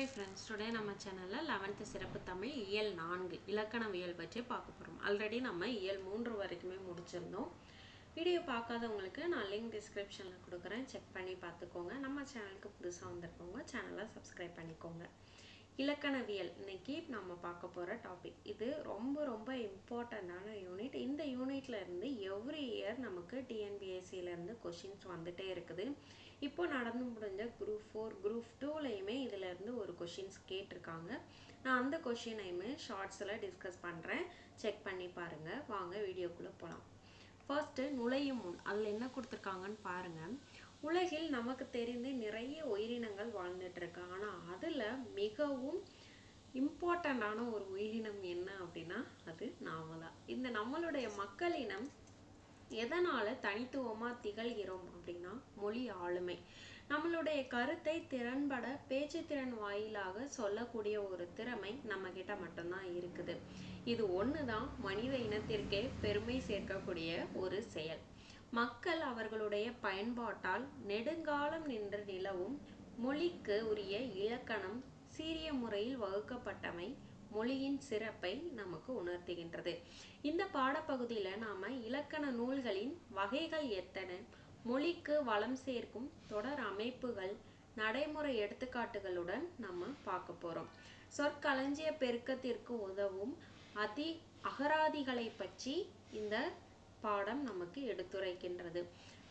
Hi friends, today நம்ம சேனல்ல 11th சிறப்பு தமிழ் இயல் 4 இலக்கணவியல் பற்றி பார்க்க போறோம். ஆல்ரெடி நம்ம இயல் 3 வரைக்குமே முடிச்சிருந்தோம். வீடியோ பார்க்காதவங்களுக்கு நான் லிங்க் டிஸ்கிரிப்ஷன்ல கொடுக்கிறேன், செக் பண்ணி பார்த்துக்கோங்க. நம்ம சேனலுக்கு புதுசா வந்திருக்கவங்க சேனலை சப்ஸ்கிரைப் பண்ணிக்கோங்க. இலக்கணவியல் இன்னைக்கு நம்ம பார்க்க போற டாபிக். இது ரொம்ப இம்பார்ட்டன்டான யூனிட். இந்த யூனிட்ல இருந்து எவ்ரி இயர் நமக்கு டிஎன்பிஎஸ்சில இருந்து क्वेश्चंस வந்துட்டே இருக்குது. இப்போ நடந்து முடிஞ்ச குரூப் 4 குரூப் 2லயுமே இதுல இருந்து ஒரு क्वेश्चंस கேட்டிருக்காங்க. நான் அந்த क्वेश्चनையுமே ஷார்ட்ஸ்ல டிஸ்கஸ் பண்றேன், செக் பண்ணி பாருங்க. வாங்க வீடியோக்குள்ள போலாம். ஃபர்ஸ்ட் நுழையும் முன் அதுல என்ன கொடுத்திருக்காங்கன்னு பாருங்க. உலகில் நமக்கு தெரிந்து நிறைய உயிரினங்கள் வாழ்ந்துட்டு இருக்கு. ஆனா அதுல மிகவும் இம்பார்ட்டன்டான ஒரு உயிரினம் என்ன அப்படின்னா அது நாம தான். இந்த நம்மளுடைய மக்களினம் எதனால தனித்துவமா திகழ்கிறோம் அப்படின்னா மொழி ஆளுமை. நம்மளுடைய கருத்தை திறன்பட பேச்சு திறன் வாயிலாக சொல்லக்கூடிய ஒரு திறமை நம்ம கிட்ட மட்டும்தான் இருக்குது. இது ஒண்ணுதான் மனித இனத்திற்கே பெருமை சேர்க்கக்கூடிய ஒரு செயல். மக்கள் அவர்களுடைய பயன்பாட்டால் நெடுங்காலம் நின்று நிலவும் மொழிக்கு உரிய இலக்கணம் சீரிய முறையில் வகுக்கப்பட்டமை மொழியின் சிறப்பை நமக்கு உணர்த்துகின்றது. இந்த பாடப்பகுதியில நாம இலக்கண நூல்களின் வகைகள் எத்தனை, மொழிக்கு வளம் சேர்க்கும் தொடர் அமைப்புகள், நடைமுறை எடுத்துக்காட்டுகளுடன் நம்ம பார்க்க போறோம். சொற்களஞ்சிய பெருக்கத்திற்கு உதவும் அகராதிகளை பற்றி இந்த பாடம் நமக்கு எடுத்துரைக்கின்றது.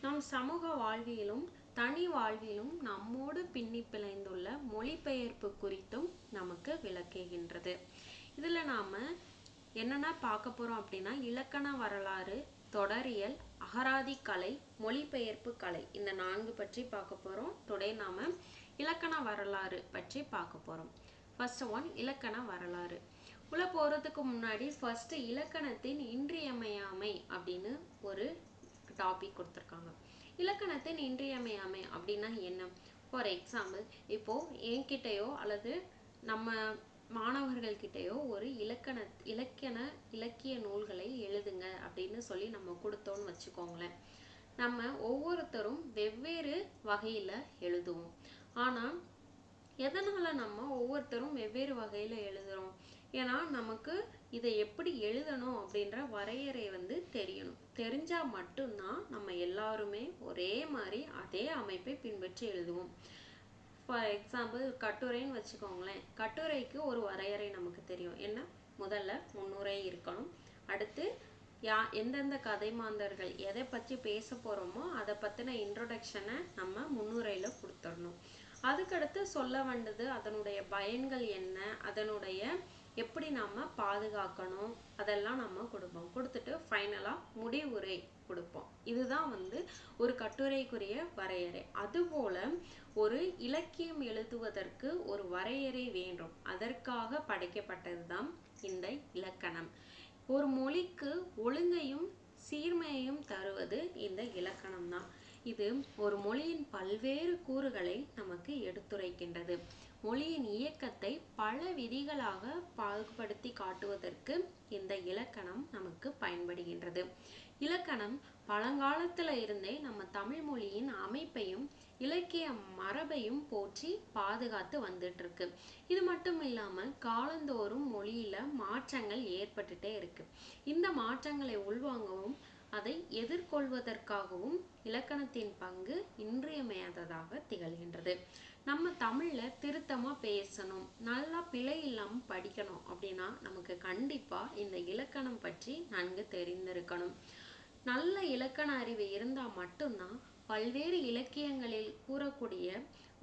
நம் சமூக வாழ்விலும் தனி வாழ்விலும் நம்மோடு பின்னி பிணைந்துள்ள மொழிபெயர்ப்பு குறித்தும் நமக்கு விளக்குகின்றது. இதுல நாம என்னென்ன பார்க்க போறோம் அப்படின்னா இலக்கண வரலாறு, தொடரியல், அகராதி கலை, மொழிபெயர்ப்பு கலை, இந்த 4 பற்றி பார்க்க போறோம். டுடே நாம இலக்கண வரலாறு பற்றி பார்க்க போறோம். ஃபர்ஸ்ட் ஒன் இலக்கண வரலாறு. உள்ள போறதுக்கு முன்னாடி ஃபர்ஸ்ட் இலக்கணத்தின் இன்றியமையாமை அப்படின்னு ஒரு டாபிக் கொடுத்துருக்காங்க. இலக்கணத்தின் இன்றியமையாமை அப்படின்னா என்ன? ஃபார் எக்ஸாம்பிள், இப்போ என்கிட்டயோ அல்லது நம்ம மாணவர்கள் கிட்டயோ ஒரு இலக்கிய நூல்களை எழுதுங்க அப்படின்னு சொல்லி நம்ம கொடுத்தோம்னு வச்சுக்கோங்களேன். நம்ம ஒவ்வொருத்தரும் வெவ்வேறு வகையில எழுதுவோம். ஆனா எதனால நம்ம ஒவ்வொருத்தரும் வெவ்வேறு வகையில எழுதுறோம்? ஏன்னா நமக்கு இதை எப்படி எழுதணும் அப்படின்ற வரையறை தெரியணும். தெரிஞ்சா மட்டும்தான் நம்ம எல்லாருமே ஒரே மாதிரி அதே அமைப்பை பின்பற்றி எழுதுவோம். ஃபார் எக்ஸாம்பிள், கட்டுரைன்னு வச்சுக்கோங்களேன். கட்டுரைக்கு ஒரு வரையறை நமக்கு தெரியும். என்ன? முதல்ல முன்னுரை இருக்கணும். அடுத்து எந்தெந்த கதை மாந்தர்கள் எதை பற்றி பேச போறோமோ அதை பத்தின இன்ட்ரோடக்ஷனை நம்ம முன்னுரையில கொடுத்துடணும். அதுக்கடுத்து சொல்ல வேண்டியது அதனுடைய பயன்கள் என்ன, அதனுடைய எப்படி நாம பாதுகாக்கணும், அதெல்லாம் நம்ம கொடுத்துட்டு ஃபைனலா முடிவுரை கொடுப்போம். இதுதான் ஒரு கட்டுரைக்குரிய வரையறை. அதுபோல ஒரு இலக்கியம் எழுதுவதற்கு ஒரு வரையறை வேண்டும். அதற்காக படைக்கப்பட்டதுதான் இந்த இலக்கணம். ஒரு மொழிக்கு ஒழுங்கையும் சீர்மையையும் தருவது இந்த இலக்கணம் தான். இது ஒரு மொழியின் பல்வேறு கூறுகளை நமக்கு எடுத்துரைக்கின்றது. மொழியின் இயக்கத்தை பல விதிகளாக பாகுபடுத்தி காட்டுவதற்கு இந்த இலக்கணம் நமக்கு பயன்படுகின்றது. இலக்கணம் பழங்காலத்துல இருந்தே நம்ம தமிழ் மொழியின் அமைப்பையும் இலக்கிய மரபையும் போற்றி பாதுகாத்து வந்துட்டு இருக்கு. இது மட்டும் இல்லாம காலந்தோறும் மொழியில மாற்றங்கள் ஏற்பட்டுட்டே இருக்கு. இந்த மாற்றங்களை உள்வாங்கவும் அதை எதிர்கொள்வதற்காகவும் இலக்கணத்தின் பங்கு இன்றியமையாததாக திகழ்கின்றது. நம்ம தமிழ்ல திருத்தமா பேசணும், நல்லா பிழை இல்லாம படிக்கணும் அப்படின்னா நமக்கு கண்டிப்பா இந்த இலக்கணம் பற்றி நன்கு தெரிந்திருக்கணும். நல்ல இலக்கண அறிவு இருந்தா மட்டும்தான் பல்வேறு இலக்கியங்களில் கூறக்கூடிய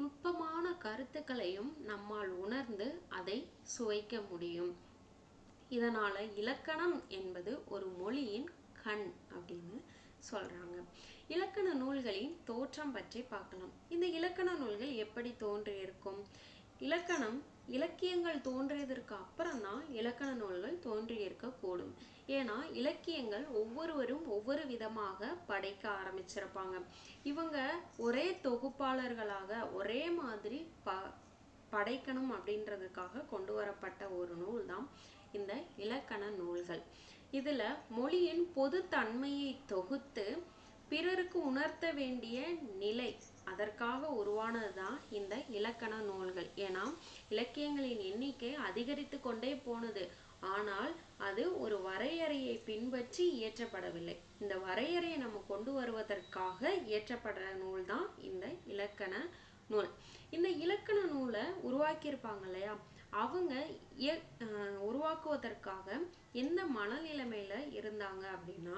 நுட்பமான கருத்துக்களையும் நம்மால் உணர்ந்து அதை சுவைக்க முடியும். இதனால இலக்கணம் என்பது ஒரு மொழியின் கண் அப்படின்னு சொல்றாங்க. இலக்கண நூல்களின் தோற்றம் பற்றி பார்க்கலாம். இந்த இலக்கண நூல்கள் எப்படி தோன்றியிருக்கும்? இலக்கியங்கள் தோன்றியதற்கு அப்புறம் தான் இலக்கண நூல்கள் தோன்றியிருக்க கூடும். ஏன்னா இலக்கியங்கள் ஒவ்வொருவரும் ஒவ்வொரு விதமாக படைக்க ஆரம்பிச்சிருப்பாங்க. இவங்க ஒரே தொகுப்பாளர்களாக ஒரே மாதிரி படைக்கணும் அப்படின்றதுக்காக கொண்டு வரப்பட்ட ஒரு நூல் தான் இந்த இலக்கண நூல்கள். இதுல மொழியின் பொது தன்மையை தொகுத்து பிறருக்கு உணர்த்த வேண்டிய நிலை அதற்காக உருவானது தான் இந்த இலக்கண நூல்கள். ஏன்னா இலக்கியங்களின் எண்ணிக்கை அதிகரித்து கொண்டே போனது. ஆனால் அது ஒரு வரையறையை பின்பற்றி இயற்றப்படவில்லை. இந்த வரையறையை நம்ம கொண்டு வருவதற்காக இயற்றப்படுற நூல் தான் இந்த இலக்கண நூல். இந்த இலக்கண நூலை உருவாக்கியிருப்பாங்க இல்லையா, அவங்க உருவாக்குவதற்காக எந்த மனநிலைமையில இருந்தாங்க அப்படின்னா,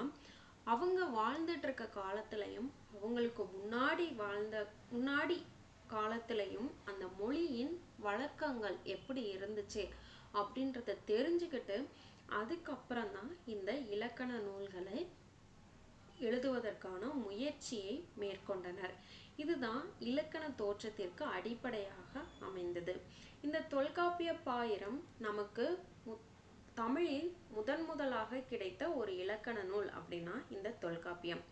அவங்க வாழ்ந்துட்டு இருக்க காலத்திலையும் அவங்களுக்கு முன்னாடி காலத்திலையும் அந்த மொழியின் வழக்கங்கள் எப்படி இருந்துச்சு அப்படின்றத தெரிஞ்சுக்கிட்டு அதுக்கப்புறம் தான் இந்த இலக்கண நூல்களை எழுதுவதற்கான முயற்சியை மேற்கொண்டனர். இதுதான் இலக்கண தோற்றத்திற்கு அடிப்படையாக அமைந்தது. இந்த தொல்காப்பிய பாயிரம் நமக்கு தமிழில் முதலாக கிடைத்த ஒரு இலக்கண நூல் அப்படின்னா இந்த தொல்காப்பியம்.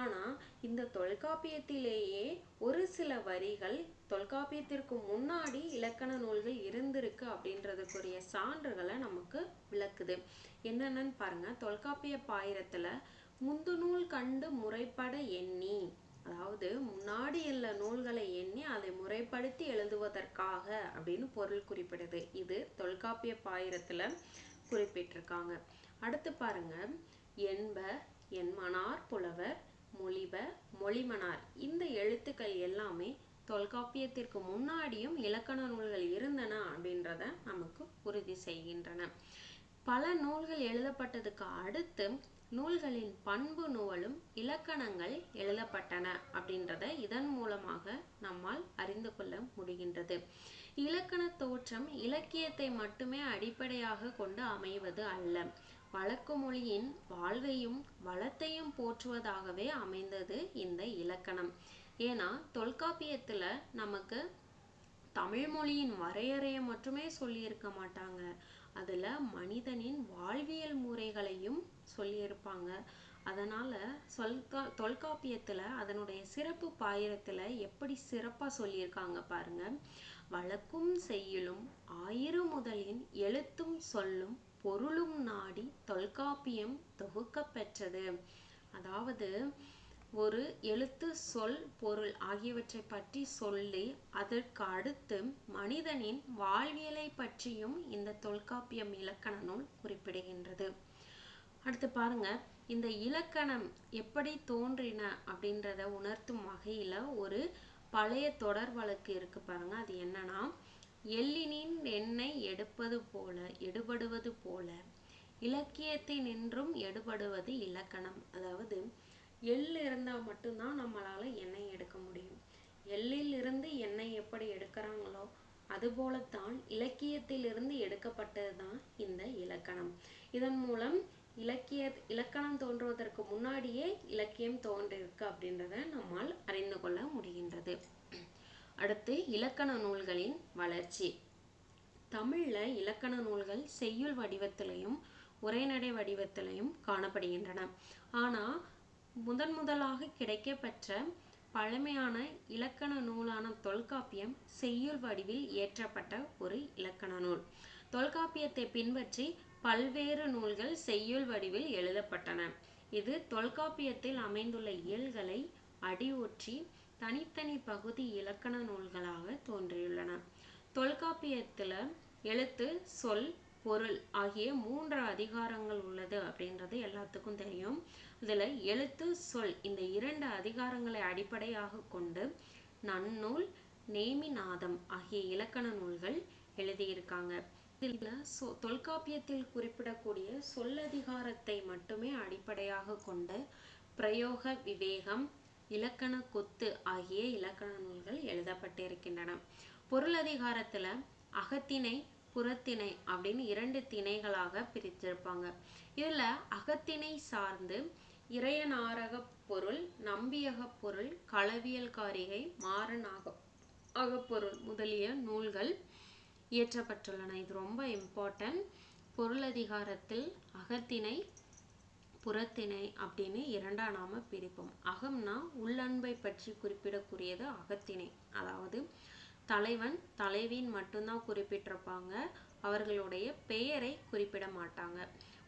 ஆனா இந்த தொல்காப்பியத்திலேயே ஒரு சில வரிகள் தொல்காப்பியத்திற்கு முன்னாடி இலக்கண நூல்கள் இருந்திருக்கு அப்படின்றதுக்குரிய சான்றுகளை நமக்கு விளக்குது. என்னென்னு பாருங்க. தொல்காப்பிய பாயிரத்துல முந்து நூல் கண்டு முறைப்பட எண்ணி, அதாவது முன்னாடி உள்ள நூல்களை எண்ணி அதை முறைப்படுத்தி எழுதுவதற்காக அப்படின்னு பொருள் குறிப்பிடுது. இது தொல்காப்பிய பாயிரத்துல குறிப்பிட்டிருக்காங்க. அடுத்து பாருங்க. என்ப, என்மனார் புலவர், மொழிப, மொழிமனார் இந்த எழுத்துக்கள் எல்லாமே தொல்காப்பியத்திற்கு முன்னாடியும் இலக்கண நூல்கள் இருந்தன அப்படின்றத நமக்கு உறுதி செய்கின்றன. பல நூல்கள் எழுதப்பட்டதுக்கு அடுத்து நூல்களின் பண்பு நூலும் இலக்கணங்கள் எழுதப்பட்டன அப்படின்றத இதன் மூலமாக நம்மால் அறிந்து கொள்ள முடிகின்றது. இலக்கண தோற்றம் இலக்கியத்தை மட்டுமே அடிப்படையாக கொண்டு அமைவது அல்ல, வழக்கு மொழியின் வாழ்வையும் வளத்தையும் போற்றுவதாகவே அமைந்தது இந்த இலக்கணம். ஏன்னா தொல்காப்பியத்துல நமக்கு தமிழ் மொழியின் வரையறையை மட்டுமே சொல்லியிருக்க மாட்டாங்க, அதுல மனிதனின் வாழ்வியல் முறைகளையும் சொல்லியிருப்பாங்க. அதனால தொல்காப்பியத்துல அதனுடைய சிறப்பு பாயிரத்துல எப்படி சிறப்பா சொல்லியிருக்காங்க பாருங்க. வழக்கும் செய்யுளும் ஆயிரு முதலின் எழுத்தும் சொல்லும் பொருளும் நாடி தொல்காப்பியம் தொகுக்க பெற்றது. அதாவது ஒரு எழுத்து, சொல், பொருள் ஆகியவற்றை பற்றி சொல்லி அதற்கு அடுத்து மனிதனின் வாழ்வியலை பற்றியும் இந்த தொல்காப்பியம் இலக்கண நூல் குறிப்பிடுகின்றது. அடுத்து பாருங்க. இந்த இலக்கணம் எப்படி தோன்றின அப்படின்றத உணர்த்தும் வகையில ஒரு பழைய தொடர் வழக்கு இருக்கு பாருங்க. அது என்னன்னா, எள்ளினின் எண்ணெய் எடுபடுவது போல இலக்கியத்தினின்றும் எடுபடுவது இலக்கணம். அதாவது எள் இருந்தா மட்டும்தான் நம்மளால எண்ணெய் எடுக்க முடியும். எள்ளில் இருந்து எண்ணெய் எப்படி எடுக்கிறாங்களோ அதுபோலத்தான் இலக்கியத்திலிருந்து எடுக்கப்பட்டதுதான் இந்த இலக்கணம். இதன் மூலம் இலக்கணம் தோன்றுவதற்கு முன்னாடியே இலக்கியம் தோன்றிருக்கு அப்படின்றத நம்மால் அறிந்து கொள்ள முடிகின்றது. அடுத்து இலக்கண நூல்களின் வளர்ச்சி. தமிழ்ல இலக்கண நூல்கள் செய்யுள் வடிவத்திலையும் உரைநடை வடிவத்திலையும் காணப்படுகின்றன. ஆனா முதலாக கிடைக்கப்பெற்ற பழமையான இலக்கண நூலான தொல்காப்பியம் செய்யுள் வடிவில் இயற்றப்பட்ட ஒரு இலக்கண நூல். தொல்காப்பியத்தை பின்பற்றி பல்வேறு நூல்கள் செய்யுள் வடிவில் எழுதப்பட்டன. இது தொல்காப்பியத்தில் அமைந்துள்ள இயல்களை அடியொற்றி தனித்தனி பகுதி இலக்கண நூல்களாக தோன்றியுள்ளன. தொல்காப்பியத்துல எழுத்து, சொல், பொருள் ஆகிய 3 அதிகாரங்கள் உள்ளது அப்படின்றது எல்லாத்துக்கும் தெரியும். இதுல எழுத்து, சொல் இந்த 2 அதிகாரங்களை அடிப்படையாக கொண்டு நன்னூல், நேமிநாதம் ஆகிய இலக்கண நூல்கள் எழுதியிருக்காங்க. இதுல தொல்காப்பியத்தில் குறிப்பிடக்கூடிய சொல்லதிகாரத்தை மட்டுமே அடிப்படையாக கொண்டு பிரயோக விவேகம், இலக்கண கொத்து ஆகிய இலக்கண நூல்கள் எழுதப்பட்டிருக்கின்றன. பொருளதிகாரத்துல அகத்திணை, புறத்திணை அப்படின்னு 2 திணைகளாக பிரித்திருப்பாங்க. இதுல அகத்திணை சார்ந்து இறையனாரக பொருள், நம்பியக பொருள், களவியல் காரிகை, மாறன் அகப்பொருள் முதலிய நூல்கள் இயற்றப்பட்டுள்ளன. இது ரொம்ப இம்பார்ட்டன்ட். பொருளதிகாரத்தில் அகத்திணை, புறத்திணை அப்படின்னு 2ஆ நாம பிரிப்போம். அகம்னா உள்ளன்பை பற்றி குறிப்பிடக்கூடியது அகத்திணை. அதாவது தலைவன், தலைவின் மட்டும்தான் குறிப்பிட்டிருப்பாங்க, அவர்களுடைய பெயரை குறிப்பிட மாட்டாங்க.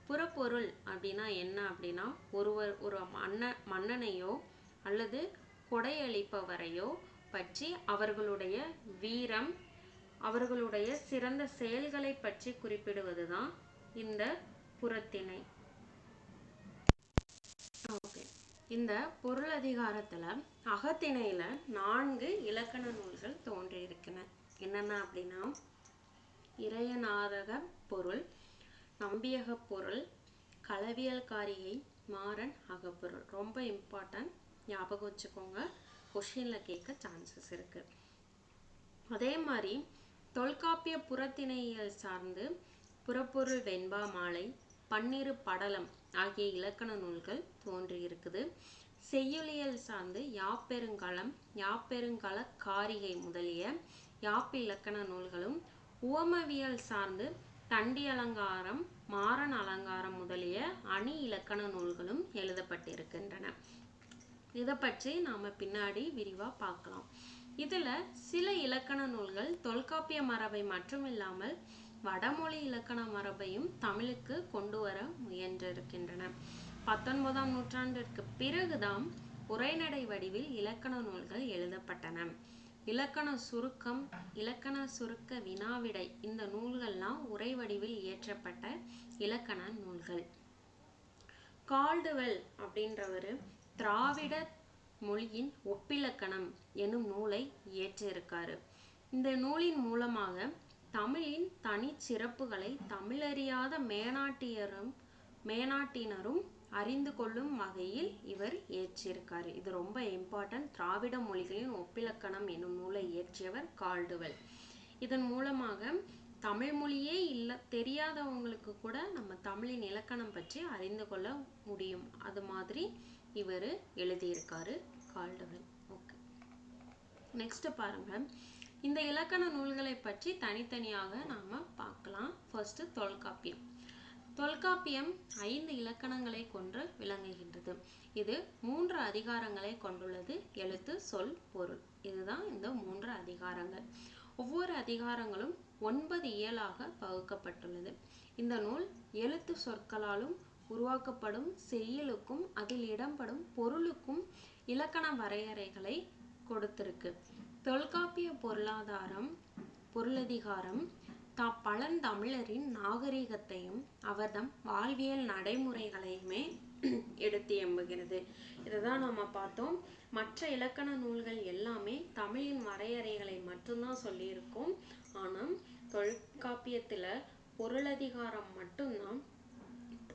புறப்பொருள் அப்படின்னா என்ன அப்படின்னா, ஒரு மன்னனையோ அல்லது கொடையளிப்பவரையோ பற்றி, அவர்களுடைய வீரம், அவர்களுடைய சிறந்த செயல்களை பற்றி குறிப்பிடுவதுதான் இந்த புறத்திணை. இந்த பொருளதிகாரத்துல அகத்திணையில 4 இலக்கண நூல்கள் தோன்றி இருக்கின்றன. என்னென்ன அப்படின்னா, இறையநாதக பொருள், நம்பியக பொருள், களவியல் காரிகை, மாறன் அகப்பொருள். ரொம்ப இம்பார்ட்டன்ட், ஞாபகம் வச்சுக்கோங்க, கொஸ்டின்ல கேட்க சான்சஸ் இருக்கு. அதே மாதிரி தொல்காப்பிய புறத்திணையியல் சார்ந்து புறப்பொருள் வெண்பா மாலை, பன்னிரு படலம் ஆகிய இலக்கண நூல்கள் தோன்றி இருக்குது. செய்யுளியல் சார்ந்து யாப்பெருங்களம், யாப்பெருங்கள காரிகை முதலிய யாப்பு இலக்கண நூல்களும், உவமவியல் சார்ந்து தண்டி அலங்காரம், மாறன் அலங்காரம் முதலிய அணி இலக்கண நூல்களும் எழுதப்பட்டிருக்கின்றன. இதை பற்றி நாம பின்னாடி விரிவா பார்க்கலாம். இதுல சில இலக்கண நூல்கள் தொல்காப்பிய மரபை மட்டுமில்லாமல் வடமொழி இலக்கண மரபையும் தமிழுக்கு கொண்டு வர முயன்றிருக்கின்றன. 19ஆம் நூற்றாண்டிற்கு பிறகுதான் உரைநடை வடிவில் இலக்கண நூல்கள் எழுதப்பட்டன. இலக்கண சுருக்கம், இலக்கண சுருக்க வினாவிடை இந்த நூல்கள்லாம் உரை வடிவில் இயற்றப்பட்ட இலக்கண நூல்கள். கால்டுவெல் அப்படின்றவர் திராவிட மொழியின் ஒப்பிலக்கணம் எனும் நூலை இயற்றியிருக்காரு. இந்த நூலின் மூலமாக தமிழின் தனி சிறப்புகளை தமிழறியாத மேனாட்டினரும் அறிந்து கொள்ளும் வகையில் இவர் இயற்றியிருக்காரு. இது ரொம்ப இம்பார்ட்டன்ட். திராவிட மொழிகளின் ஒப்பிலக்கணம் எனும் நூலை இயற்றியவர் கால்டுவெல். இதன் மூலமாக தமிழ் மொழியே தெரியாதவங்களுக்கு கூட நம்ம தமிழின் இலக்கணம் பற்றி அறிந்து கொள்ள முடியும். அது மாதிரி இவர் எழுதியிருக்காரு கால்டுவெல். ஓகே, நெக்ஸ்ட் பாருங்க. இந்த இலக்கண நூல்களை பற்றி தனித்தனியாக நாம பார்க்கலாம். ஃபர்ஸ்ட் தொல்காப்பியம். தொல்காப்பியம் 5 இலக்கணங்களை கொண்டு விளங்குகின்றது. இது 3 அதிகாரங்களை கொண்டுள்ளது. எழுத்து, சொல், பொருள். இதுதான் இந்த 3 அதிகாரங்கள். ஒவ்வொரு அதிகாரங்களும் 9 இயலாக பகுக்கப்பட்டுள்ளது. இந்த நூல் எழுத்து சொற்களாலும் உருவாக்கப்படும் செய்யுளுக்கும் அதில் இடம்படும் பொருளுக்கும் இலக்கண வரையறைகளை கொடுத்திருக்கு. தொல்காப்பிய பொருளதிகாரம் பழந்தமிழரின் நாகரிகத்தையும் அவர்தம் வாழ்வியல் நடைமுறைகளையுமே எடுத்து எம்புகிறது. இதைதான் நம்ம பார்த்தோம். மற்ற இலக்கண நூல்கள் எல்லாமே தமிழின் வரையறைகளை மட்டும்தான் சொல்லியிருக்கோம். ஆனால் தொல்காப்பியத்துல பொருளதிகாரம் மட்டும்தான்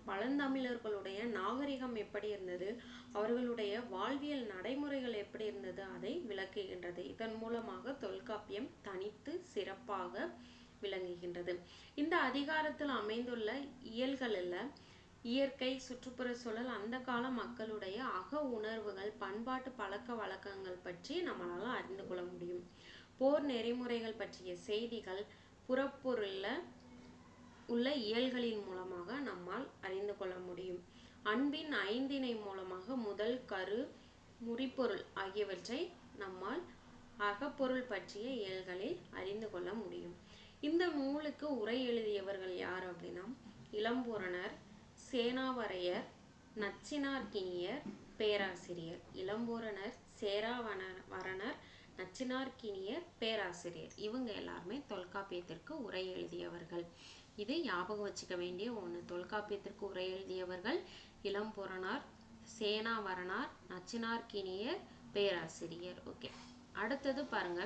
பழந்தமிழர்களுடைய நாகரிகம் எப்படி இருந்தது, அவர்களுடைய வாழ்வியல் நடைமுறைகள் எப்படி இருந்தது அதை விளக்குகின்றது. இதன் மூலமாக தொல்காப்பியம் தனித்து சிறப்பாக விளங்குகின்றது. இந்த அதிகாரத்தில் அமைந்துள்ள இயல்களில் இயற்கை, சுற்றுப்புற சூழல், அந்த கால மக்களுடைய அக உணர்வுகள், பண்பாட்டு பழக்க வழக்கங்கள் பற்றி நம்மளால அறிந்து கொள்ள முடியும். போர் நெறிமுறைகள் பற்றிய செய்திகள் புறப்பொருள்ல உள்ள இயல்களின் மூலமாக நம்மால் அறிந்து கொள்ள முடியும். அன்பின் ஐந்திணை மூலமாக முதல், கரு, முறிப்பொருள் ஆகியவற்றை நம்மால் அகப்பொருள் பற்றிய இயல்களில் அறிந்து கொள்ள முடியும். இந்த நூலுக்கு உரை எழுதியவர்கள் யார் அப்படின்னா, இளம்பூரணர், சேனாவரையர், நச்சினார்க்கினியர், பேராசிரியர். இளம்பூரணர், சேராவரணர், நச்சினார்க்கினியர், பேராசிரியர். இவங்க எல்லாருமே தொல்காப்பியத்திற்கு உரை எழுதியவர்கள். இது ஞாபகம் வச்சுக்க வேண்டிய ஒன்று. தொல்காப்பியத்திற்கு உரை எழுதியவர்கள் இளம்பூரணர், சேனாவரணர், நச்சினார்க்கினியர், பேராசிரியர். ஓகே, அடுத்தது பாருங்க.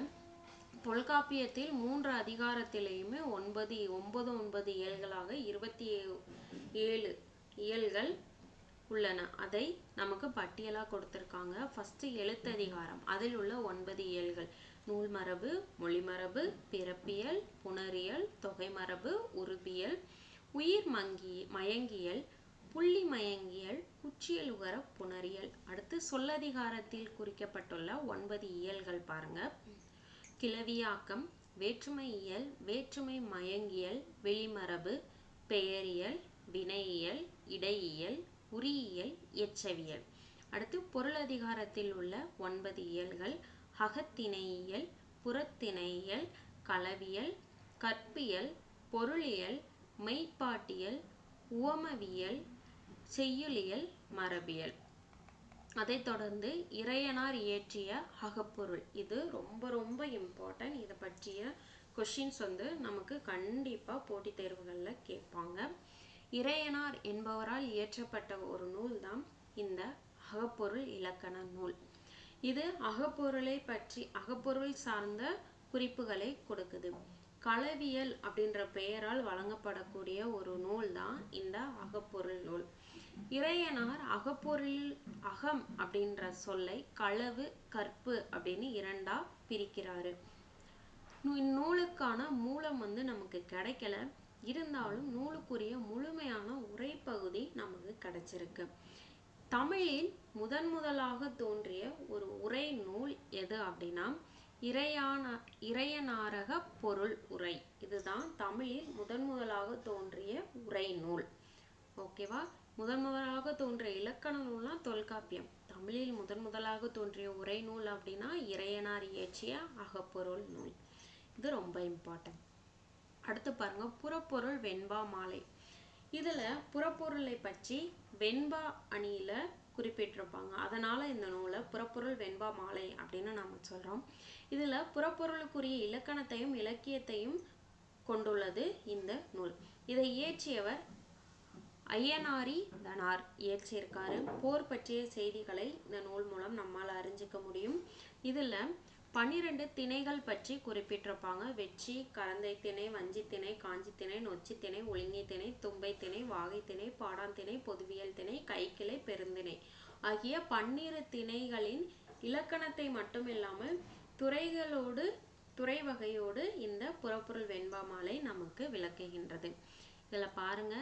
தொல்காப்பியத்தில் 3 அதிகாரத்திலேயுமே 9 இயல்களாக 27 இயல்கள் உள்ளன. அதை நமக்கு பட்டியலா கொடுத்திருக்காங்க. ஃபர்ஸ்ட் எழுத்ததிகாரம், அதில் உள்ள 9 இயல்கள்: நூல்மரபு, மொழிமரபு, பிறப்பியல், புணரியல், தொகைமரபு, உருபியல், உயிர் மயங்கியல், புள்ளி மயங்கியல், குற்றியல் உகர புணரியல். அடுத்து சொல்லதிகாரத்தில் குறிக்கப்பட்டுள்ள 9 இயல்கள் பாருங்க. கிளவியாக்கம், வேற்றுமை இயல், வேற்றுமை மயங்கியல், வெளிமரபு, பெயரியல், வினையியல், இடையியல், உரியியல், எச்சவியல். அடுத்து பொருளதிகாரத்தில் உள்ள 9 இயல்கள்: அகத்திணையியல், புறத்திணையியல், களவியல், கற்பியல், பொருளியல், மெய்ப்பாட்டியல், உவமவியல், செய்யுளியல், மரபியல். அதைத் தொடர்ந்து இறையனார் இயற்றிய அகப்பொருள். இது ரொம்ப ரொம்ப இம்பார்ட்டன்ட். இதை பற்றிய கொஷின்ஸ் வந்து நமக்கு கண்டிப்பாக போட்டித் தேர்வுகளில் கேட்பாங்க. இறையனார் என்பவரால் இயற்றப்பட்ட ஒரு நூல் தான் இந்த அகப்பொருள் இலக்கண நூல். இது அகப்பொருள் சார்ந்த குறிப்புகளை கொடுக்குது. களவியல் அப்படின்ற பெயரால் வழங்கப்படக்கூடிய ஒரு நூல் தான் இந்த அகப்பொருள் நூல். இறையனார் அகப்பொருளில் அகம் அப்படின்ற சொல்லை களவு கற்பு அப்படின்னு இரண்டா பிரிக்கிறாரு. இந்நூலுக்கான மூலம் வந்து நமக்கு கிடைக்கல, இருந்தாலும் நூலுக்குரிய முழுமையான உரைப்பகுதி நமக்கு கிடைச்சிருக்கு. தமிழில் முதலாக தோன்றிய ஒரு உரை நூல் எது அப்படின்னா இறையனாரக பொருள் உரை. இதுதான் தமிழில் முதலாக தோன்றிய உரை நூல். ஓகேவா? முதலாக தோன்றிய இலக்கண நூல்னா தொல்காப்பியம். தமிழில் முதலாக தோன்றிய உரை நூல் அப்படின்னா இறையனார் இயற்றிய அகப்பொருள் நூல். இது ரொம்ப இம்பார்ட்டன்ட். அடுத்து பாருங்க, புறப்பொருள் வெண்பா மாலை. இதுல புறப்பொருளை பற்றி வெண்பா அணியில குறிப்பிட்டிருப்பாங்க. அதனால இந்த நூலை புறப்பொருள் வெண்பா மாலை அப்படின்னு நாம சொல்றோம். இதுல புறப்பொருளுக்குரிய இலக்கணத்தையும் இலக்கியத்தையும் கொண்டுள்ளது இந்த நூல். இதை இயற்றியவர் ஐயனாரிதனார் இயற்றியிருக்காரு. போர் பற்றிய செய்திகளை இந்த நூல் மூலம் நம்மால் அறிஞ்சிக்க முடியும். இதுல 12 திணைகள் பற்றி குறிப்பிட்டிருப்பாங்க. வெற்றி, கரந்தை திணை, வஞ்சி திணை, காஞ்சி திணை, நொச்சி திணை, ஒழுங்கை திணை, தும்பை திணை, வாகை திணை, பாடான் திணை, பொதுவியல் திணை, கைக்கிளை, பெருந்திணை ஆகிய 12 திணைகளின் இலக்கணத்தை மட்டுமில்லாமல் துறை வகையோடு இந்த புறப்பொருள் வெண்பா மாலை நமக்கு விளக்குகின்றது. இதுல பாருங்க,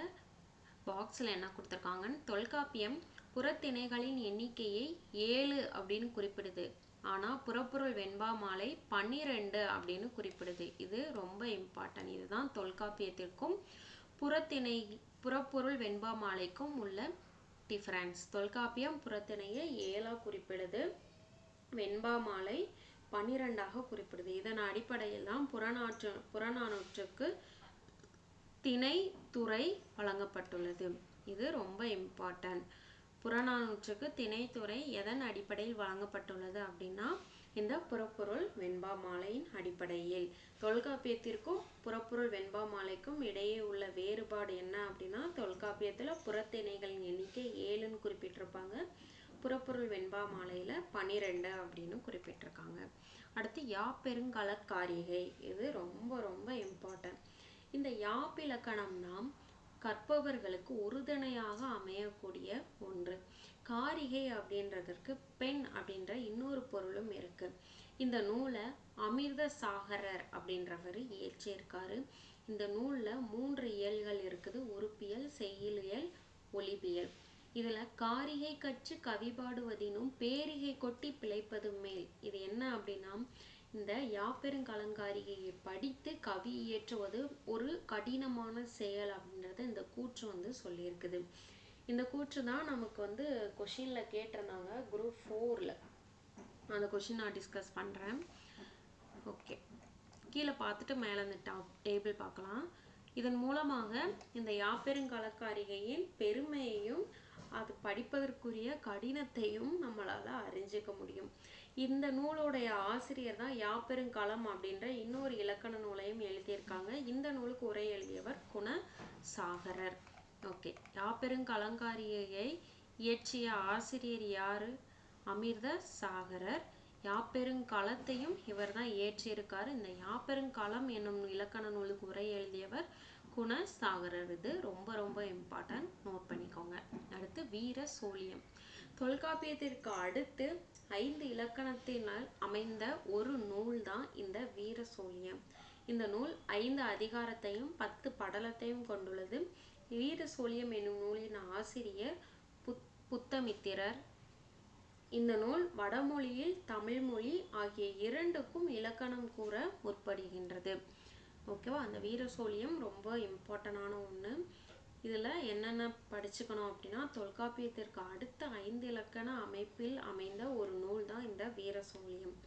பாக்ஸில் என்ன கொடுத்துருக்காங்கன்னு, தொல்காப்பியம் புறத்திணைகளின் எண்ணிக்கையை 7 அப்படின்னு குறிப்பிடுது. ஆனால் புறப்பொருள் வெண்பா மாலை 12 அப்படின்னு குறிப்பிடுது. இது ரொம்ப இம்பார்ட்டன்ட். இதுதான் தொல்காப்பியத்திற்கும் புறப்பொருள் வெண்பா மாலைக்கும் உள்ள டிஃபரன்ஸ். தொல்காப்பியம் புறத்திணையை 7 குறிப்பிடுது, வெண்பா மாலை 12 குறிப்பிடுது. இதன் அடிப்படையில் தான் புறநானூற்றுக்கு திணை துறை வழங்கப்பட்டுள்ளது. இது ரொம்ப இம்பார்ட்டன்ட். புறநானூற்றுக்கு திணைத்துறை எதன் அடிப்படையில் வழங்கப்பட்டுள்ளது அப்படின்னா இந்த புறப்பொருள் வெண்பா மாலையின் அடிப்படையில். தொல்காப்பியத்திற்கும் புறப்பொருள் வெண்பா மாலைக்கும் இடையே உள்ள வேறுபாடு என்ன அப்படின்னா, தொல்காப்பியத்துல புறத்திணைகளின் எண்ணிக்கை 7ன்னு குறிப்பிட்டிருப்பாங்க, புறப்பொருள் வெண்பா மாலையில 12 அப்படின்னு குறிப்பிட்டிருக்காங்க. அடுத்து யாப்பெருங்கலக்காரிகை. இது ரொம்ப ரொம்ப இம்பார்ட்டன்ட். இந்த யாப்பிலக்கணம் தான் கற்பவர்களுக்கு உறுதுணையாக அமையக்கூடிய ஒன்று. காரிகை அப்படின்றதற்கு பெண் அப்படின்ற இன்னொரு பொருளும் இருக்கு. இந்த நூலை அமிர்த சாகரர் அப்படின்றவர் இயற்றியிருக்காரு. இந்த நூல்ல 3 இயல்கள் இருக்குது: உறுப்பியல், செய்யுளியல், ஒலிபியல். இதுல காரிகை கற்று கவி பாடுவதினும் பேரிகை கொட்டி பிழைப்பது மேல். இது என்ன அப்படின்னா, இந்த யாப்பெருங்கலங்காரிகையை படித்து கவி இயற்றுவது ஒரு கடினமான செயல் அப்படின்றத இந்த கூற்று வந்து சொல்லியிருக்குது. இந்த கூற்று தான் நமக்கு வந்து கொஷின்ல கேட்டிருந்தாங்க குரூப் 4ல. அந்த கொஷின் நான் டிஸ்கஸ் பண்றேன். ஓகே, கீழே பார்த்துட்டு மேலே இந்த டேபிள் பார்க்கலாம். இதன் மூலமாக இந்த யாப்பெருங்கலக்காரிகையின் பெருமையையும் அது படிப்பதற்குரிய கடினத்தையும் நம்மளால அறிஞ்சிக்க முடியும். இந்த நூலுடைய ஆசிரியர் தான் யாப்பெருங்கலம் அப்படின்ற இன்னொரு இலக்கண நூலையும் எழுதியிருக்காங்க. இந்த நூலுக்கு உரை எழுதியவர் குணசாகரர். ஓகே, யாப்பெருங்கலங்காரிகையை இயற்றிய ஆசிரியர் யாரு? அமிர்த சாகரர். யாப்பெருங்கலத்தையும் இவர் தான் இயற்றியிருக்காரு. இந்த யாப்பெருங்கலம் என்னும் இலக்கண நூலுக்கு உரை எழுதியவர் குணசாகரர். இது ரொம்ப ரொம்ப இம்பார்ட்டன்ட், நோட் பண்ணிக்கோங்க. அடுத்து வீர சோழியம். தொல்காப்பியத்திற்கு அடுத்து 5 இலக்கணத்தினால் அமைந்த ஒரு நூல் தான் இந்த வீர சோழியம். இந்த நூல் 5 அதிகாரத்தையும் 10 படலத்தையும் கொண்டுள்ளது. வீர சோழியம் என்னும் நூலின் ஆசிரியர் புத்தமித்திரர். இந்த நூல் வடமொழியில் தமிழ்மொழி ஆகிய இரண்டுக்கும் இலக்கணம் கூற முற்படுகின்றது. ஓகேவா? அந்த வீர சோழியம் ரொம்ப இம்பார்ட்டண்டான ஒன்று. இதில் என்னென்ன படிச்சுக்கணும் அப்படின்னா, தொல்காப்பியத்திற்கு அடுத்த 5 இலக்கண அமைப்பில் அமைந்த ஒரு நூல் தான் இந்த வீர சோழியம்.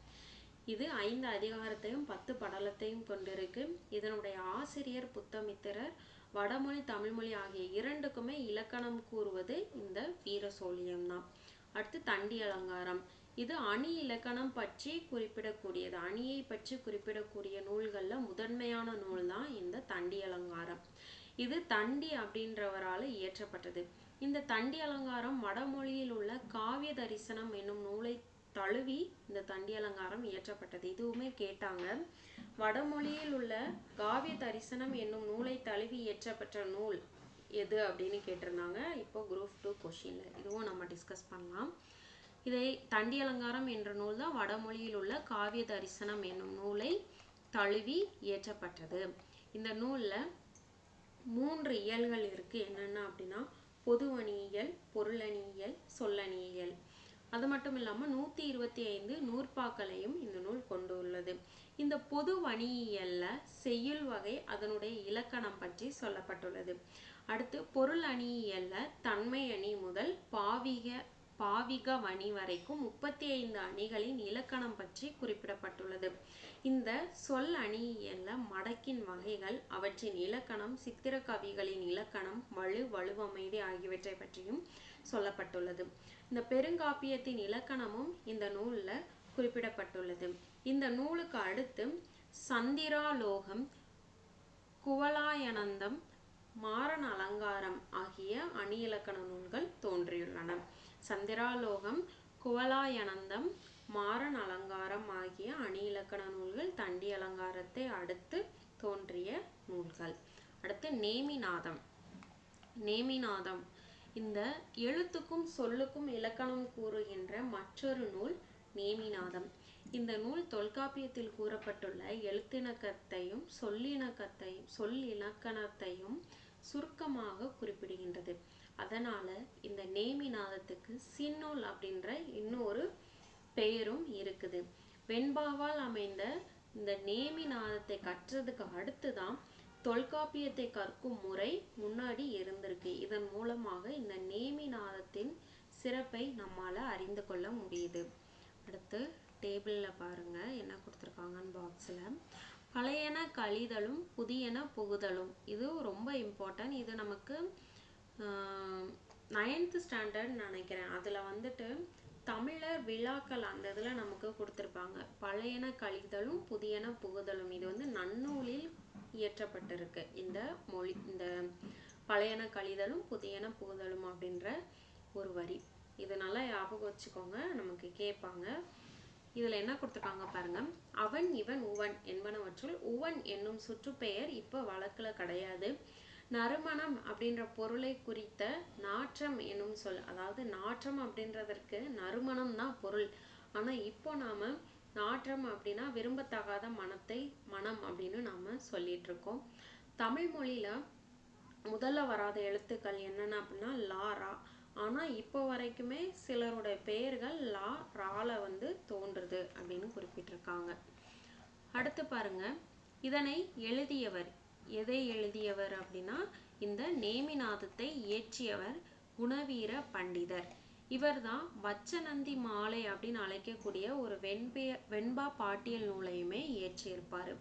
இது 5 அதிகாரத்தையும் 10 படலத்தையும் கொண்டிருக்கு. இதனுடைய ஆசிரியர் புத்தமித்திரர். வடமொழி தமிழ்மொழி ஆகிய இரண்டுக்குமே இலக்கணம் கூறுவது இந்த வீர சோழியம் தான். அடுத்து தண்டி அலங்காரம். இது அணி இலக்கணம் பற்றி குறிப்பிடக்கூடியது. அணியை பற்றி குறிப்பிடக்கூடிய நூல்கள்ல முதன்மையான நூல் தான் இந்த தண்டி அலங்காரம். இது தண்டி அப்படின்றவரால் இயற்றப்பட்டது. இந்த தண்டி அலங்காரம் வடமொழியில் உள்ள காவிய தரிசனம் என்னும் நூலை தழுவி இந்த தண்டி அலங்காரம் இயற்றப்பட்டது. இதுவுமே கேட்டாங்க. வடமொழியில் உள்ள காவிய தரிசனம் என்னும் நூலை தழுவி இயற்றப்பட்ட நூல் எது அப்படின்னு கேட்டிருந்தாங்க. இப்போ குரூப் 2 கொஷின்ல இதுவும் நம்ம டிஸ்கஸ் பண்ணலாம். இதை தண்டி அலங்காரம் என்ற நூல் தான் வடமொழியில் உள்ள காவிய தரிசனம் என்னும் நூலை தழுவி இயற்றப்பட்டது. இந்த நூல்ல 3 இயல்கள் இருக்கு. என்னென்ன அப்படின்னா பொதுவணியியல், பொருளணியியல், சொல்லணியியல். அது மட்டும் இல்லாமல் 125 நூற்பாக்களையும் இந்த நூல் கொண்டுள்ளது. இந்த பொது வணியியல்ல செய்யுள் வகை அதனுடைய இலக்கணம் பற்றி சொல்லப்பட்டுள்ளது. அடுத்து பொருள் அணியியல்ல தன்மை அணி முதல் பாவிக வணி வரைக்கும் 35 அணிகளின் இலக்கணம் பற்றி குறிப்பிடப்பட்டுள்ளது. இந்த சொல் அணியியல்ல மடக்கின் வகைகள், அவற்றின் இலக்கணம், சித்திர கவிகளின் இலக்கணம், வலுவமைதி ஆகியவற்றை பற்றியும் சொல்லப்பட்டுள்ளது. இந்த பெருங்காப்பியத்தின் இலக்கணமும் இந்த நூல்ல குறிப்பிடப்பட்டுள்ளது. இந்த நூலுக்கு அடுத்து சந்திராலோகம், குவலாயனந்தம், மாரண அலங்காரம் ஆகிய அணி இலக்கண நூல்கள் தோன்றியுள்ளன. சந்திராலோகம், குவலாயனந்தம், மாரண அலங்காரம் ஆகிய அணி இலக்கண நூல்கள் தண்டி அலங்காரத்தை அடுத்து தோன்றிய நூல்கள். அடுத்து நேமிநாதம். நேமிநாதம் இந்த எழுத்துக்கும் சொல்லுக்கும் இலக்கணம் கூறுகின்ற மற்றொரு நூல் நேமிநாதம். இந்த நூல் தொல்காப்பியத்தில் கூறப்பட்டுள்ள எழுத்திணக்கத்தையும் சொல்லிலக்கணத்தையும் சுருக்கமாக குறிப்பிடுகின்றது. அதனால இந்த நேமிநாதத்துக்கு சின்னூல் அப்படின்ற இன்னொரு பெயரும் இருக்குது. வெண்பாவால் அமைந்த இந்த நேமிநாதத்தை கற்றதுக்கு அடுத்துதான் தொல்காப்பியத்தை கற்கும் முறை முன்னாடி இருந்திருக்கு. இதன் மூலமாக இந்த நேமிநாதத்தின் சிறப்பை நம்மால அறிந்து கொள்ள முடியுது. அடுத்து டேபிள்ல பாருங்க என்ன கொடுத்துருக்காங்கன்னு பாக்ஸ்ல. பழையன கழிதலும் புதியன புகுதலும். இது ரொம்ப இம்பார்ட்டன்ட். இது நமக்கு 9th ஸ்டாண்டர்ட் நினைக்கிறேன். அதுல வந்துட்டு தமிழர் விழாக்கள் அந்த இதுல நமக்கு கொடுத்துருப்பாங்க. பழையன கழிதலும் புதியன புகுதலும். இது வந்து நன்னூலில் இயற்றப்பட்டிருக்கு. இந்த பழையன கழிதலும் புதியன புகுதலும் அப்படின்ற ஒரு வரி. இதனால ஞாபகம் வச்சுக்கோங்க, நமக்கு கேட்பாங்க. இதுல என்ன கொடுத்துருக்காங்க பாருங்க. அவன், இவன், உவன் என்பனவற்றுள் உவன் என்னும் சுற்றுப்பெயர் இப்ப வழக்குல கிடையாது. நறுமணம் அப்படின்ற பொருளை குறித்த நாற்றம் என்னும் சொல், அதாவது நாற்றம் அப்படின்றதற்கு நறுமணம் தான் பொருள். ஆனா இப்போ நாம நாற்றம் அப்படின்னா விரும்பத்தகாத மனம் அப்படின்னு நாம சொல்லிட்டு இருக்கோம். தமிழ் மொழியில முதல்ல வராத எழுத்துக்கள் என்னென்ன அப்படின்னா லா, ரா. ஆனா இப்போ வரைக்குமே சிலருடைய பெயர்கள் லா, ரால வந்து தோன்றுது அப்படின்னு குறிப்பிட்டிருக்காங்க. அடுத்து பாருங்க, இதனை எழுதியவர், எதை எழுதியவர் அப்படின்னா இந்த நேமிநாதத்தை இயற்றியவர் குணவீர பண்டிதர். இவர் தான் வச்சநந்தி மாலை அப்படின்னு அழைக்கக்கூடிய ஒரு வெண்பா பாட்டியல் நூலையுமே இயற்றியிருப்பாரு.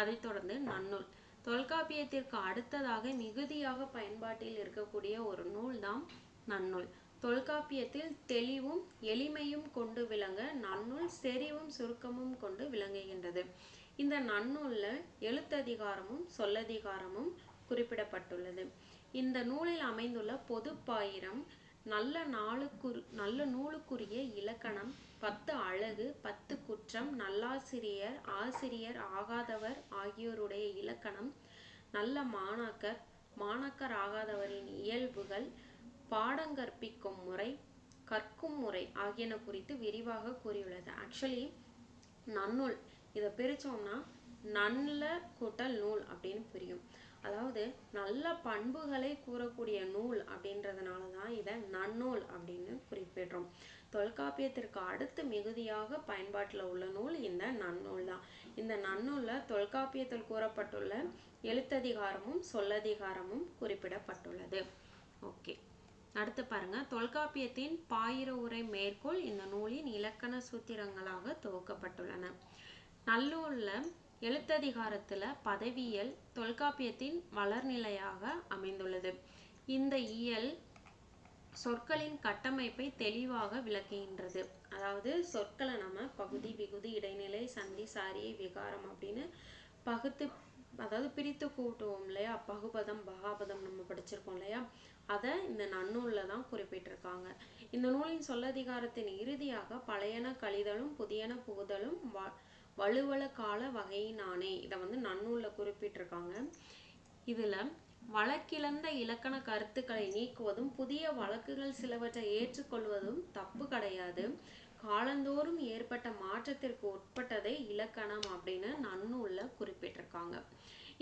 அதைத் தொடர்ந்து நன்னூல். தொல்காப்பியத்திற்கு அடுத்ததாக மிகுதியாக பயன்பாட்டில் இருக்கக்கூடிய ஒரு நூல் தான் நன்னூல். தொல்காப்பியத்தில் தெளிவும் எளிமையும் கொண்டு விளங்க நன்னூல் செறிவும் சுருக்கமும் கொண்டு விளங்குகின்றது. இந்த நன்னூல்ல எழுத்ததிகாரமும் சொல்லதிகாரமும் குறிப்பிடப்பட்டுள்ளது. இந்த நூலில் அமைந்துள்ள பொதுப்பாயிரம், நல்ல நூலுக்குரிய இலக்கணம், 10 அழகு, 10 குற்றம், நல்லாசிரியர், ஆசிரியர் ஆகாதவர் ஆகியோருடைய இலக்கணம், நல்ல மாணாக்கர் ஆகாதவரின் இயல்புகள், பாடங்கற்பிக்கும் முறை, கற்கும் முறை ஆகியன குறித்து விரிவாக கூறியுள்ளது. ஆக்சுவலி நன்னூல் இதை பிரிச்சோம்னா நல்ல கூட்டல் நூல் அப்படின்னு புரியும். அதாவது நல்ல பண்புகளை கூறக்கூடிய நூல் அப்படின்றதுனாலதான் இதை நன்னூல் அப்படின்னு குறிப்பிடுறோம். தொல்காப்பியத்திற்கு அடுத்து மிகுதியாக பயன்பாட்டில் உள்ள நூல் இந்த நன்னூல் தான். இந்த நன்னூல்ல தொல்காப்பியத்தில் கூறப்பட்டுள்ள எழுத்ததிகாரமும் சொல்லதிகாரமும் குறிப்பிடப்பட்டுள்ளது. ஓகே, அடுத்து பாருங்க. தொல்காப்பியத்தின் பாயிர உரை மேற்கோள் இந்த நூலின் இலக்கண சூத்திரங்களாக தொகுக்கப்பட்டுள்ளன. நல்லூர்ல எழுத்ததிகாரத்துல பதவியியல் தொல்காப்பியத்தின் வளர்நிலையாக அமைந்துள்ளது. இந்த இயல் சொற்களின் கட்டமைப்பை தெளிவாக விளக்குகின்றது. அதாவது சொற்களை நம்ம பகுதி, விகுதி, இடைநிலை, சந்தி, சாரியை, விகாரம் அப்படின்னு பகுத்து, அதாவது பிரித்து கூட்டுவோம் இல்லையா? பகுபதம், பகாபதம் நம்ம படிச்சிருக்கோம் இல்லையா? அதை இந்த நன்னூலில் தான் குறிப்பிட்டிருக்காங்க. இந்த நூலின் சொல்லதிகாரத்தின் இறுதியாக பழையன கழிதலும் புதியன புகுதலும் வலுவல கால வகையினானே, இதை வந்து நன்னூலில் குறிப்பிட்டிருக்காங்க. இதில் வழக்கிழந்த இலக்கண கருத்துக்களை நீக்குவதும் புதிய வழக்குகள் சிலவற்றை ஏற்றுக்கொள்வதும் தப்பு கிடையாது. காலந்தோறும் ஏற்பட்ட மாற்றத்திற்கு உட்பட்டதை இலக்கணம் அப்படின்னு நன்னூலில் குறிப்பிட்டிருக்காங்க.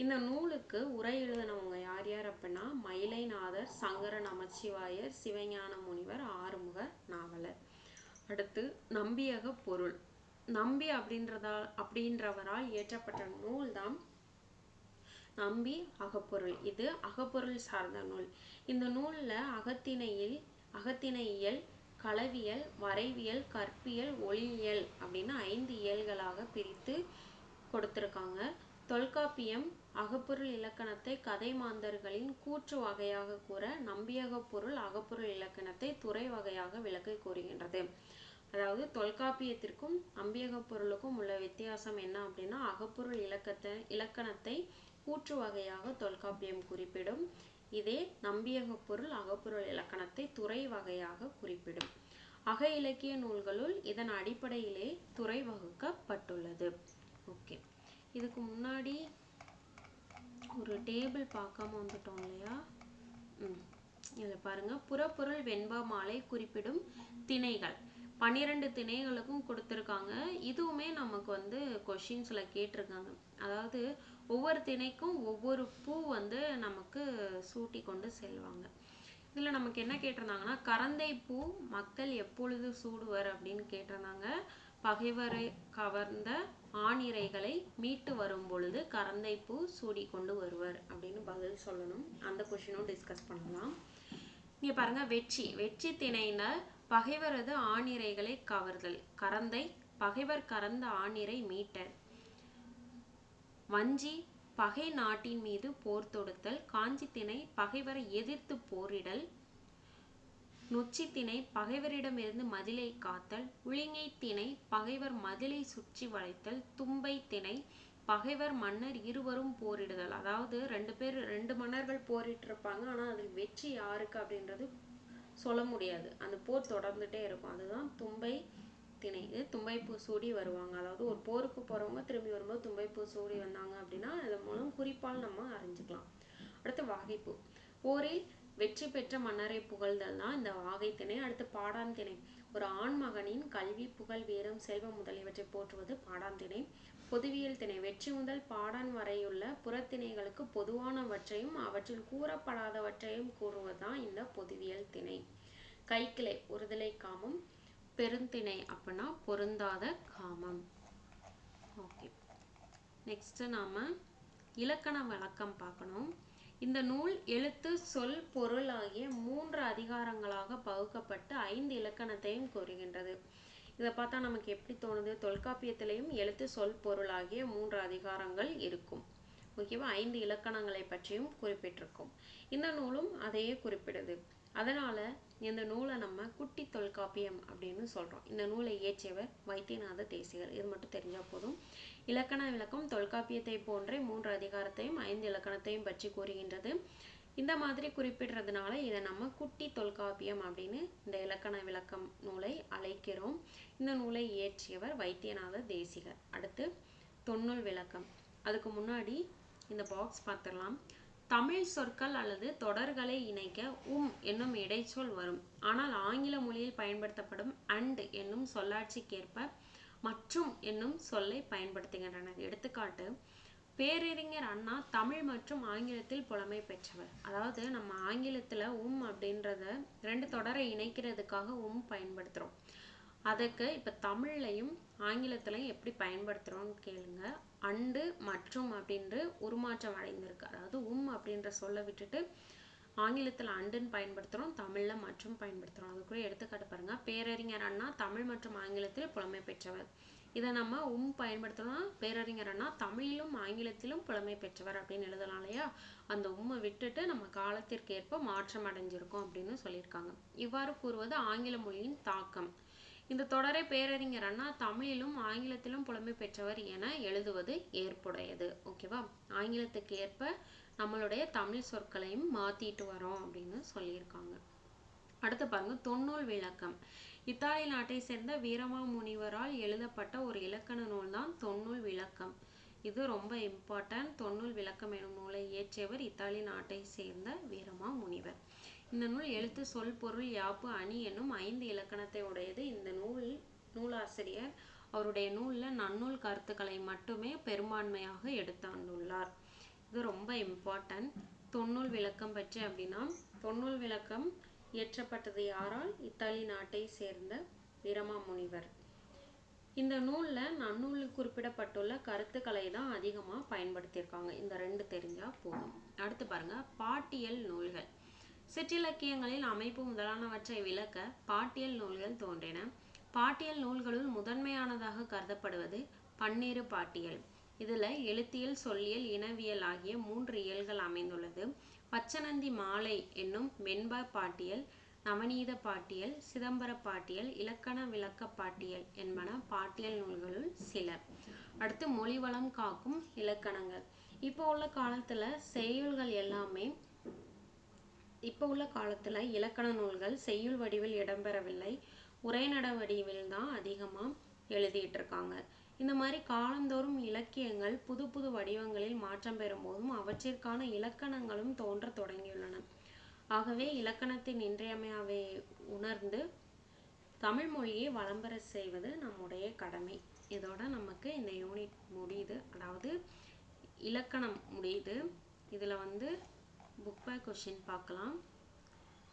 இந்த நூலுக்கு உரை எழுதினவங்க யார் யார் அப்படின்னா மயிலைநாதர், சங்கர நமச்சிவாயர், சிவஞான முனிவர், ஆறுமுக நாவலர். அடுத்து நம்பியக பொருள். நம்பி அப்படின்றவரால் இயற்றப்பட்ட நூல் தான் நம்பி அகப்பொருள். இது அகப்பொருள் சார்ந்த நூல். இந்த நூலில் அகத்திணையியல், களவியல், வரைவியல், கற்பியல், ஒளியியல் அப்படின்னு 5 இயல்களாக பிரித்து கொடுத்திருக்காங்க. தொல்காப்பியம் அகப்பொருள் இலக்கணத்தை கதை மாந்தர்களின் கூற்று வகையாக கூற, நம்பியக பொருள் அகப்பொருள் இலக்கணத்தை துறை வகையாக விளக்கி கூறுகின்றது. அதாவது தொல்காப்பியத்திற்கும் நம்பியக பொருளுக்கும் உள்ள வித்தியாசம் என்ன அப்படின்னா, அகப்பொருள் இலக்கணத்தை கூற்று வகையாக தொல்காப்பியம் குறிப்பிடும். இதே நம்பியக பொருள் அகப்பொருள் இலக்கணத்தை துறை வகையாக குறிப்பிடும். அக இலக்கிய நூல்களுள் இதன் அடிப்படையிலே துறை வகுக்கப்பட்டுள்ளது. ஓகே, இதுக்கு முன்னாடி ஒரு டேபிள் பார்க்காம வந்துட்டோம் இல்லையா? இதில் பாருங்க, புறப்பொருள் வெண்பா மாலை குறிப்பிடும் திணைகள் 12 திணைகளுக்கும் கொடுத்துருக்காங்க. இதுவுமே நமக்கு வந்து கொஷின்ஸில் கேட்டிருக்காங்க. அதாவது ஒவ்வொரு திணைக்கும் ஒவ்வொரு பூ வந்து நமக்கு சூட்டி கொண்டு செல்வாங்க. இதில் நமக்கு என்ன கேட்டிருந்தாங்கன்னா, கரந்தை பூ மக்கள் எப்பொழுது சூடுவர் அப்படின்னு கேட்டிருந்தாங்க. பகைவரை கவர்ந்த ஆணிரைகளை மீட்டு வரும் பொழுது கரந்தை பூ சூடி கொண்டு வருவர் அப்படின்னு பதில் சொல்லணும். அந்த கொஷினும் டிஸ்கஸ் பண்ணலாம். இங்கே பாருங்க, வெற்றி திணையின பகைவரது ஆணிரைகளை கவர்தல். கரந்தை பகைவர் கறந்த ஆணிரை மீட்டல். வஞ்சி பகை நாட்டின் மீது போர் தொடுத்தல். காஞ்சி திணை பகைவரை எதிர்த்து போரிடல். நொச்சி திணை பகைவரிடமிருந்து மதிலை காத்தல். உளிங்கை திணை பகைவர் மதிலை சுற்றி வளைத்தல். தும்பை திணை பகைவர் மன்னர் இருவரும் போரிடுதல். அதாவது 2 மன்னர்கள் போரிட்டு இருப்பாங்க, ஆனால் அதில் வெற்றி யாருக்கு அப்படின்றது சொல்ல முடியாது. அந்த போர் தொடர்ந்துட்டே இருக்கும். அதுதான் தும்பை திணை. இது தும்பைப்பூ சூடி வருவாங்க. அதாவது ஒரு போருக்கு போறவங்க திரும்பி வரும்போது தும்பைப்பூ சூடி வந்தாங்க அப்படின்னா இதன் மூலம் குறிப்பால் நம்ம அறிஞ்சுக்கலாம். அடுத்து வாகைப்பூ. போரில் வெற்றி பெற்ற மன்னரை புகழ்தல் தான் இந்த வாகை திணை. அடுத்து பாடான் திணை. ஒரு ஆண் மகனின் கல்வி, புகழ், வீரம், செல்வம் முதலியவற்றை போற்றுவது பாடான் திணை. பொதுவியல் திணை. வெற்றி முதல் பாடான் வரையுள்ள புறத்திணைகளுக்கு பொதுவானவற்றையும் அவற்றில் கூறப்படாதவற்றையும் கூறுவதுதான் இந்த பொதுவியல் திணை. கைக்கிளை ஒருதலை காமம். பெருந்திணை அப்படின்னா பொருந்தாத காமம். ஓகே, நெக்ஸ்ட் நாம இலக்கண விளக்கம் பார்க்கணும். இந்த நூல் எழுத்து, சொல், பொருள் ஆகிய 3 அதிகாரங்களாக பகுக்கப்பட்டு 5 இலக்கணத்தையும் கூறுகின்றது. இதை பார்த்தா நமக்கு எப்படி தோணுது? தொல்காப்பியத்திலையும் எழுத்து, சொல், பொருள் ஆகிய 3 அதிகாரங்கள் இருக்கும். ஓகேவா? 5 இலக்கணங்களை பற்றியும் குறிப்பிட்டிருக்கும். இந்த நூலும் அதையே குறிப்பிடுது. அதனால இந்த நூலை நம்ம குட்டி தொல்காப்பியம் அப்படின்னு சொல்றோம். இந்த நூலை இயற்றியவர் வைத்தியநாத தேசிகர். இது மட்டும் தெரிஞ்சா போதும். இலக்கண விளக்கம் தொல்காப்பியத்தை போன்றே 3 அதிகாரத்தையும் 5 இலக்கணத்தையும் பற்றி கூறுகின்றது. இந்த மாதிரி குறிப்பிடுறதுனால இதை நம்ம குட்டி தொல்காப்பியம் அப்படின்னு இந்த இலக்கண விளக்கம் நூலை அழைக்கிறோம். இந்த நூலை இயற்றியவர் வைத்தியநாத தேசிகர். அடுத்து தொன்னூல் விளக்கம். அதுக்கு முன்னாடி இந்த பாக்ஸ் பார்த்துடலாம். தமிழ் சொற்கள் அல்லது தொடர்களை இணைக்க என்னும் இடைச்சொல் வரும். ஆனால் ஆங்கில மொழியில் பயன்படுத்தப்படும் அண்ட் என்னும் சொல்லாட்சிக்கேற்ப மற்றும் என்னும் சொல்லை பயன்படுத்துகின்றனர். எடுத்துக்காட்டு, பேரறிஞர் அண்ணா தமிழ் மற்றும் ஆங்கிலத்தில் புலமை பெற்றவர். அதாவது நம்ம ஆங்கிலத்தில் அப்படின்றத 2 தொடரை இணைக்கிறதுக்காக பயன்படுத்துகிறோம். அதுக்கு இப்போ தமிழ்லையும் ஆங்கிலத்திலையும் எப்படி பயன்படுத்துகிறோம்னு கேளுங்க. அண்டு மற்றும் அப்படின்று உருமாற்றம் அடைந்திருக்கு. அதாவது அப்படின்ற சொல்ல விட்டுட்டு ஆங்கிலத்தில் அண்டுன்னு பயன்படுத்துகிறோம், தமிழில் மற்றும் பயன்படுத்துகிறோம். அது கூட எடுத்துக்காட்டு பாருங்க. பேரறிஞர் அண்ணா தமிழ் மற்றும் ஆங்கிலத்தில் புலமை பெற்றவர். இதை நம்ம பயன்படுத்தணும். பேரறிஞர் அண்ணா தமிழிலும் ஆங்கிலத்திலும் புலமை பெற்றவர் அப்படின்னு எழுதலாம் இல்லையா, அந்த விட்டுட்டு நம்ம காலத்திற்கு ஏற்ப மாற்றம் அடைஞ்சிருக்கோம் அப்படின்னு சொல்லியிருக்காங்க. இவ்வாறு கூறுவது ஆங்கில மொழியின் தாக்கம். இந்த தொடரை பேரறிஞர் அண்ணா தமிழிலும் ஆங்கிலத்திலும் புலமை பெற்றவர் என எழுதுவது ஏற்புடையது. ஓகேவா, ஆங்கிலத்துக்கு ஏற்ப நம்மளுடைய தமிழ் சொற்களையும் மாத்திட்டு வரோம் அப்படின்னு சொல்லியிருக்காங்க. அடுத்து பாருங்க, தொன்னூல் விளக்கம். இத்தாலி நாட்டை சேர்ந்த வீரமாமுனிவரால் எழுதப்பட்ட ஒரு இலக்கண நூல் தான் தொன்னூல் விளக்கம். இது ரொம்ப இம்பார்ட்டன்ட். தொன்னூல் விளக்கம் எனும் நூலை இயற்றியவர் இத்தாலி நாட்டை சேர்ந்த வீரமாமுனிவர். இந்த நூல் எழுத்து, சொல், பொருள், யாப்பு, அணி என்னும் 5 இலக்கணத்தை உடையது. இந்த நூலாசிரியர் அவருடைய நூலில் நன்னூல் கருத்துக்களை மட்டுமே பெரும்பான்மையாக எடுத்துள்ளார். இது ரொம்ப இம்பார்ட்டன்ட். தொன்னூல் விளக்கம் பற்றி அப்படின்னா, தொன்னூல் விளக்கம் இயற்றப்பட்டது யாரால்? இத்தாலி நாட்டை சேர்ந்த வீரமாமுனிவர். இந்த நூலில் நன்னூலில் குறிப்பிடப்பட்டுள்ள கருத்துக்களை தான் அதிகமாக பயன்படுத்தியிருக்காங்க. இந்த 2 தெரிஞ்சா போதும். அடுத்து பாருங்க, பாட்டியல் நூல்கள். சிற்றிலக்கியங்களில் அமைப்பு முதலானவற்றை விளக்க பாட்டியல் நூல்கள் தோன்றின. பாட்டியல் நூல்களுள் முதன்மையானதாக கருதப்படுவது பன்னிரு பாட்டியல். இதுல எழுத்தியல், சொல்லியல், இனவியல் ஆகிய 3 இயல்கள் அமைந்துள்ளது. பச்சனந்தி மாலை என்னும் வெண்பா பாட்டியல், நவநீத பாட்டியல், சிதம்பர பாட்டியல், இலக்கண விளக்க பாட்டியல் என்பன பாட்டியல் நூல்களுள் சில. அடுத்து மொழிவளம் காக்கும் இலக்கணங்கள். இப்போ உள்ள காலத்துல இலக்கண நூல்கள் செய்யுள் வடிவில் இடம்பெறவில்லை, உரைநடை வடிவில் தான் அதிகமா எழுதிட்டு இருக்காங்க. இந்த மாதிரி காலந்தோறும் இலக்கியங்கள் புது புது வடிவங்களில் மாற்றம் பெறும் போதும் அவற்றிற்கான இலக்கணங்களும் தோன்ற தொடங்கியுள்ளன. ஆகவே இலக்கணத்தின் இன்றியமையாவை உணர்ந்து தமிழ் மொழியை வளம்பெற செய்வது நம்முடைய கடமை. இதோட நமக்கு இந்த யூனிட் முடியுது, அதாவது இலக்கணம் முடியுது. இதுல புக் பேக் கொஸ்டின் பார்க்கலாம்.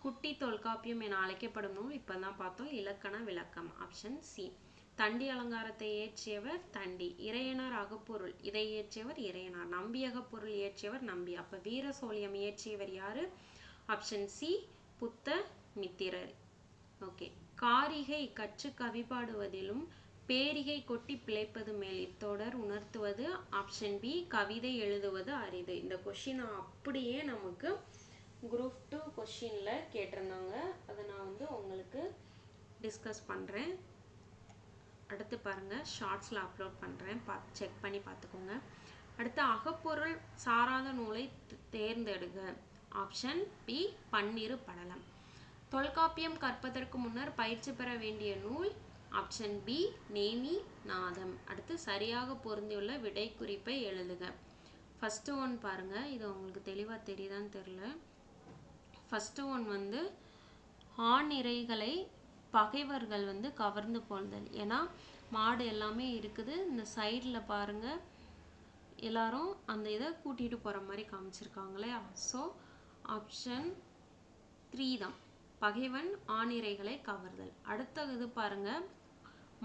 குட்டி தொல்காப்பியம் என அழைக்கப்படும் நூல் இப்பதான் பார்த்தோம், இலக்கண விளக்கம். Option C. தண்டி அலங்காரத்தை இயற்றியவர் தண்டி. இறையனார் அகப்பொருள், இதை இயற்றியவர் இறையனார். நம்பி அகப்பொருள் இயற்றியவர் நம்பி. அப்ப வீர சோழியம் இயற்றியவர் யாரு? ஆப்ஷன் சி, புத்த மித்திரர். ஓகே. காரிகை கற்று கவி பாடுவதிலும் பேரிகை கொட்டி பிழைப்பது மேல் இத்தொடர் உணர்த்துவது ஆப்ஷன் பி, கவிதை எழுதுவது அரிது. இந்த கொஸ்டின் அப்படியே நமக்கு குரூப் 2 கொஸ்டின்ல கேட்டிருந்தாங்க. அதை நான் உங்களுக்கு டிஸ்கஸ் பண்றேன். அடுத்து பாருங்க, ஷார்ட்ஸ்ல அப்லோட் பண்றேன், செக் பண்ணி பார்த்துக்கோங்க. அடுத்து அகப்பொருள் சாராத நூலை தேர்ந்தெடுக. ஆப்ஷன் பி, பன்னிரு படலம். தொல்காப்பியம் கற்பதற்கு முன்னர் பயிற்சி பெற வேண்டிய நூல் ஆப்ஷன் பி, நேமி நாதம். அடுத்து சரியாக பொருந்தியுள்ள விடை குறிப்பை எழுதுக. ஃபர்ஸ்ட் ஒன் பாருங்க, இது உங்களுக்கு தெளிவா தெரியுதான்னு தெரியல. ஃபர்ஸ்ட் ஒன் ஆண் இறைகளை பகைவர்கள் கவர்ந்து கொள்தல். ஏன்னா மாடு எல்லாமே இருக்குது, இந்த சைடில் பாருங்க எல்லாரும் அந்த இதை கூட்டிட்டு போற மாதிரி காமிச்சிருக்காங்களே. ஸோ ஆப்ஷன் 3 தான், பகைவன் ஆணிரைகளை கவர்தல். அடுத்தது பாருங்க,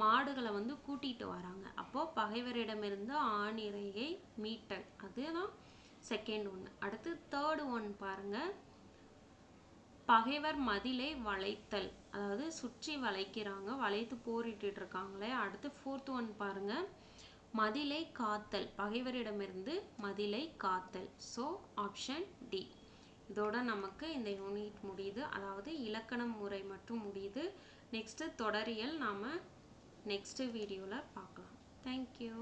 மாடுகளை கூட்டிட்டு வராங்க, அப்போ பகைவரிடமிருந்து ஆணிரையை மீட்டல், அதுதான் செகண்ட் ஒன். அடுத்து தேர்ட் ஒன் பாருங்க, பகைவர் மதிலை வளைத்தல், அதாவது சுற்றி வளைக்கிறாங்க, வளைத்து போரிட்டு இருக்காங்களே. அடுத்து ஃபோர்த் ஒன் பாருங்க, மதிலை காத்தல், பகைவரிடமிருந்து மதிலை காத்தல். So option D. இதோட நமக்கு இந்த யூனிட் முடியுது, அதாவது இலக்கணம் முறை மட்டும் முடியுது. நெக்ஸ்ட் தொடரியல் நாம நெக்ஸ்ட் வீடியோல பார்க்கலாம். தேங்க்யூ.